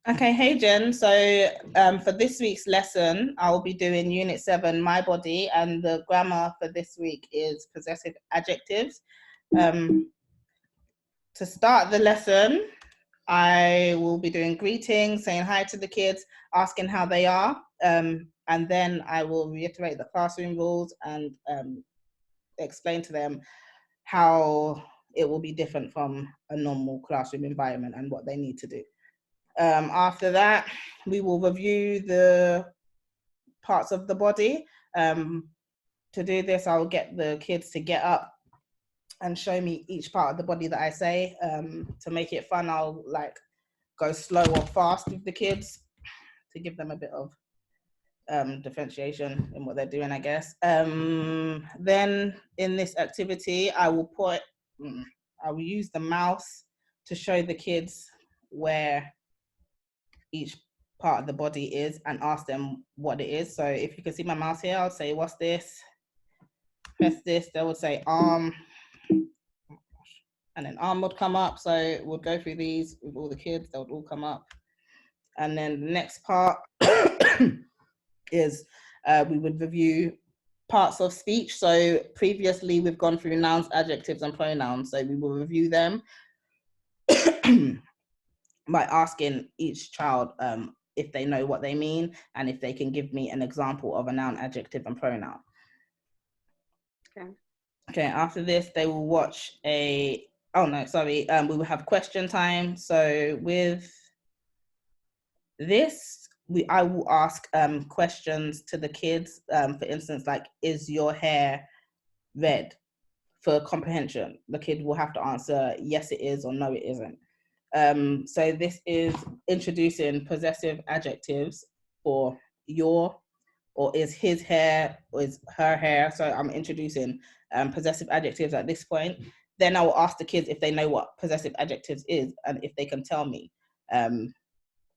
Okay, hey Jen. So for this week's lesson, I'll be doing Unit 7, My Body, and the grammar for this week is possessive adjectives. To start the lesson, I will be doing greetings, saying hi to the kids, asking how they are, and then I will reiterate the classroom rules and explain to them how it will be different from a normal classroom environment and what they need to do. After that, we will review the parts of the body. To do this, I'll get the kids to get up and show me each part of the body that I say. To make it fun, I'll like go slow or fast with the kids to give them a bit of differentiation in what they're doing, I guess. Then in this activity, I will use the mouse to show the kids where each part of the body is and ask them what it is. So if you can see my mouse here, I'll say, what's this? Press this, they will say arm, and then arm would come up. So we'll go through these with all the kids, they would all come up. And then the next part is we would review parts of speech. So previously we've gone through nouns, adjectives, and pronouns. So we will review them by asking each child if they know what they mean and if they can give me an example of a noun, adjective, and pronoun. Okay, after this, they will watch we will have question time. So with this, I will ask questions to the kids. For instance, like, is your hair red? For comprehension, the kid will have to answer yes it is or no it isn't. So this is introducing possessive adjectives for your, or is his hair, or is her hair. So I'm introducing possessive adjectives at this point. Then I will ask the kids if they know what possessive adjectives is and if they can tell me.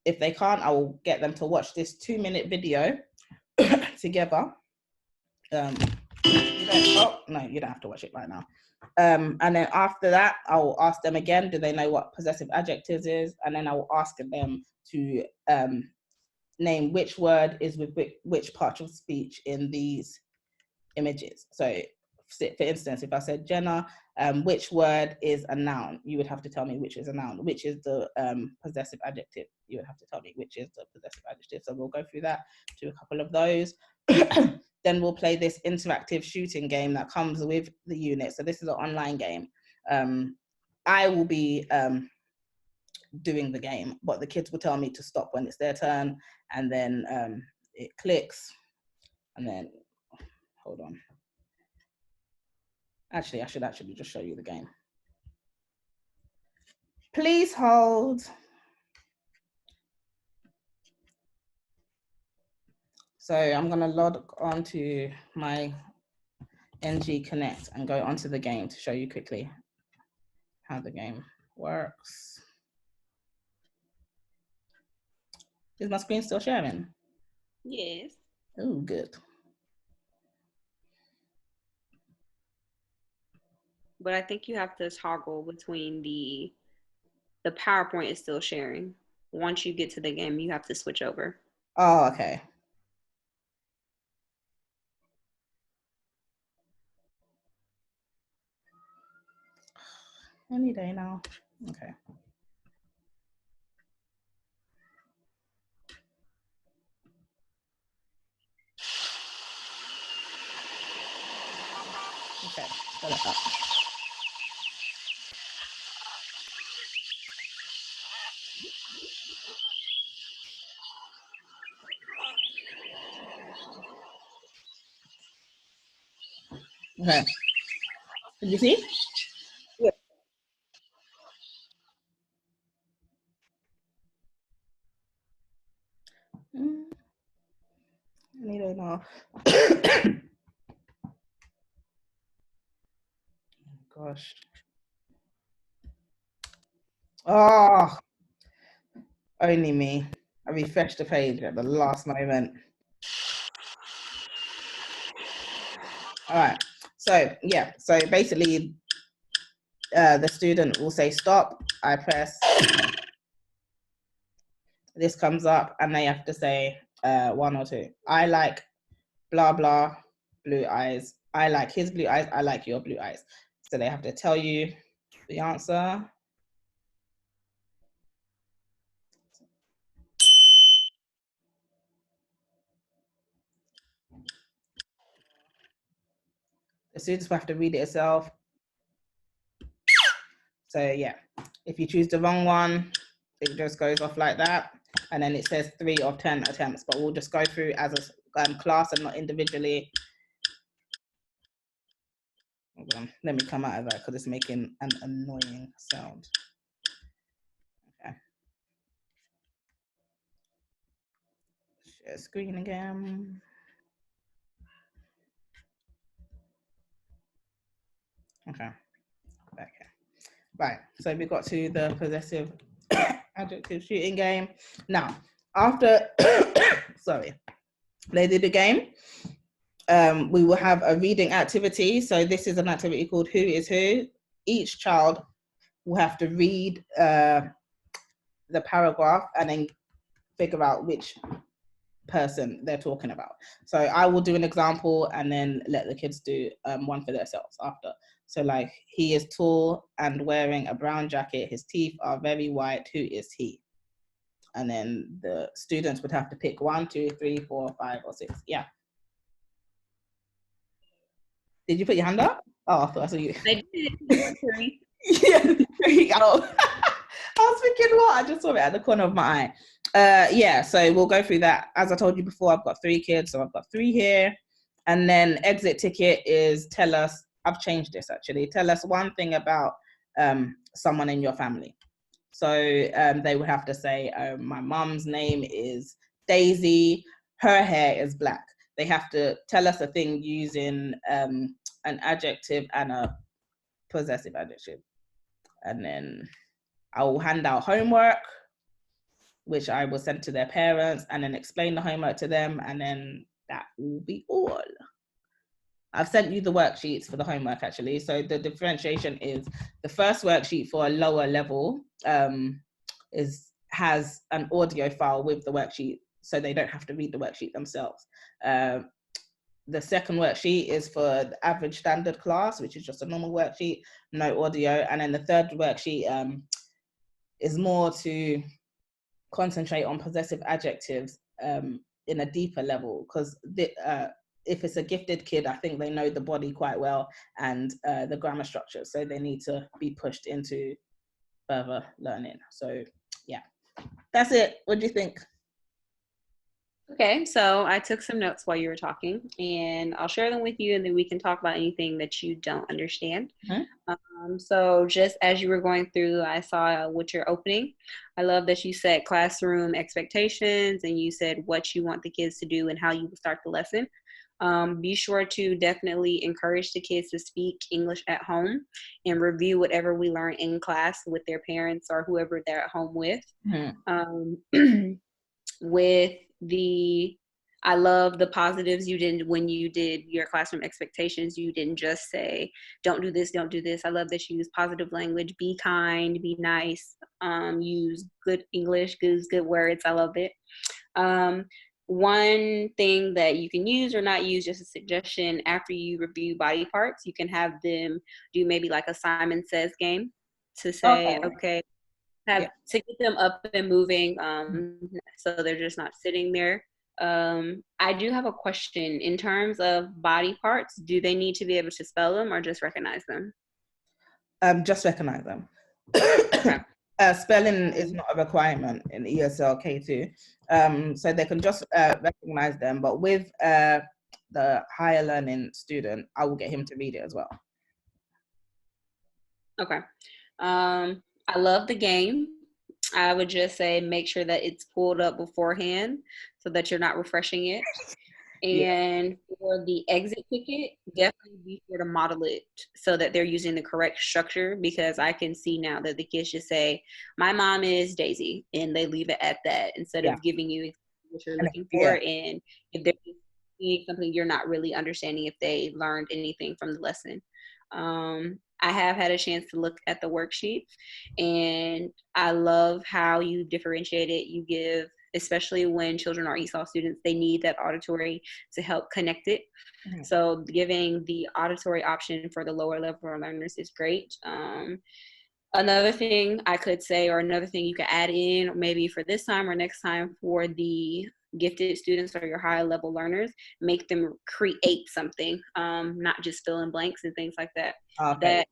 If they can't, I will get them to watch this 2-minute video together. You don't have to watch it right now. And then after that, I will ask them again, do they know what possessive adjectives is? And then I will ask them to name which word is with which part of speech in these images. So for instance, if I said, Jenna, which word is a noun? You would have to tell me which is a noun. Which is the possessive adjective? You would have to tell me which is the possessive adjective. So we'll go through that, do a couple of those. Then we'll play this interactive shooting game that comes with the unit. So this is an online game. I will be doing the game, but the kids will tell me to stop when it's their turn, and then it clicks, and then, hold on. Actually, I should actually just show you the game. Please hold. So I'm gonna log on to my NG Connect and go onto the game to show you quickly how the game works. Is my screen still sharing? Yes. Oh, good. But I think you have to toggle between the PowerPoint is still sharing. Once you get to the game, you have to switch over. Oh, okay. Any day now. Okay. Okay, got it up. Okay. Did you see? Yeah. Any day now. Gosh. Oh, only me. I refreshed the page at the last moment. All right. So yeah. So basically, the student will say stop. I press this comes up and they have to say one or two. I like blah, blah, blue eyes. I like his blue eyes. I like your blue eyes. So they have to tell you the answer. The students will have to read it itself. So yeah, if you choose the wrong one, it just goes off like that. And then it says 3 of 10 attempts, but we'll just go through as a class and not individually. Hold on, let me come out of that because it's making an annoying sound. Okay. Share screen again. Okay. Okay. Right. So we got to the possessive adjective shooting game. Now, after sorry, they did the game. We will have a reading activity. So this is an activity called Who is Who. Each child will have to read the paragraph and then figure out which person they're talking about. So I will do an example and then let the kids do one for themselves after. So like, he is tall and wearing a brown jacket. His teeth are very white. Who is he? And then the students would have to pick 1, 2, 3, 4, 5, or 6. Yeah. Did you put your hand up? Oh, I thought I saw you. I did. Yeah, there you go. I was thinking, what? I just saw it at the corner of my eye. Yeah, so we'll go through that. As I told you before, I've got 3 kids, so I've got 3 here. And then exit ticket is tell us, I've changed this actually, tell us one thing about someone in your family. So they would have to say, my mom's name is Daisy, her hair is black. They have to tell us a thing using an adjective and a possessive adjective. And then I will hand out homework, which I will send to their parents, and then explain the homework to them, and then that will be all. I've sent you the worksheets for the homework actually. So the differentiation is the first worksheet for a lower level has an audio file with the worksheet, so they don't have to read the worksheet themselves. The second worksheet is for the average standard class, which is just a normal worksheet, no audio. And then the third worksheet is more to concentrate on possessive adjectives in a deeper level, because if it's a gifted kid, I think they know the body quite well and the grammar structure, so they need to be pushed into further learning. So yeah, that's it. What do you think? Okay, so I took some notes while you were talking, and I'll share them with you, and then we can talk about anything that you don't understand. So just as you were going through, I saw what you're opening. I love that you set classroom expectations, and you said what you want the kids to do and how you will start the lesson. Be sure to definitely encourage the kids to speak English at home and review whatever we learn in class with their parents or whoever they're at home with. With I love the positives you did when you did your classroom expectations. You didn't just say, don't do this, don't do this. I love that you use positive language, be kind, be nice, use good English, use good words. I love it. One thing that you can use or not use, just a suggestion, after you review body parts, you can have them do maybe like a Simon Says game to say, okay, to get them up and moving, so they're just not sitting there. I do have a question. In terms of body parts, do they need to be able to spell them or just recognize them? Just recognize them. Spelling is not a requirement in ESL K2, so they can just recognize them. But with the higher learning student, I will get him to read it as well. Okay. I love the game. I would just say make sure that it's pulled up beforehand so that you're not refreshing it. And for the exit ticket, definitely be sure to model it so that they're using the correct structure, because I can see now that the kids just say, my mom is Daisy, and they leave it at that instead of giving you what you're looking for. And if they're seeing something, you're not really understanding if they learned anything from the lesson. I have had a chance to look at the worksheets, and I love how you differentiate it. You give, especially when children are ESOL students, they need that auditory to help connect it. Mm-hmm. So giving the auditory option for the lower level learners is great. Another thing I could say, or another thing you could add in, maybe for this time or next time for the gifted students or your higher level learners, make them create something, not just fill in blanks and things like that. Okay. That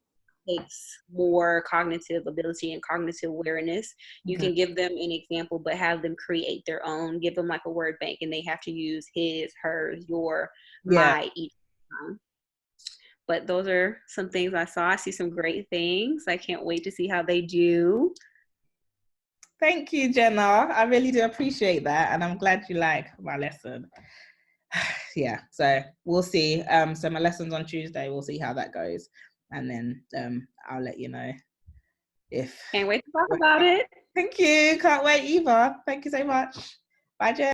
takes more cognitive ability and cognitive awareness. You can give them an example, but have them create their own. Give them like a word bank, and they have to use his, hers, your, my each time. But those are some things I saw. I see some great things. I can't wait to see how they do. Thank you, Jenna. I really do appreciate that, and I'm glad you like my lesson. Yeah, so we'll see. So my lesson's on Tuesday. We'll see how that goes, and then I'll let you know if. Can't wait to talk about it. Thank you. Can't wait either. Thank you so much. Bye, Jen.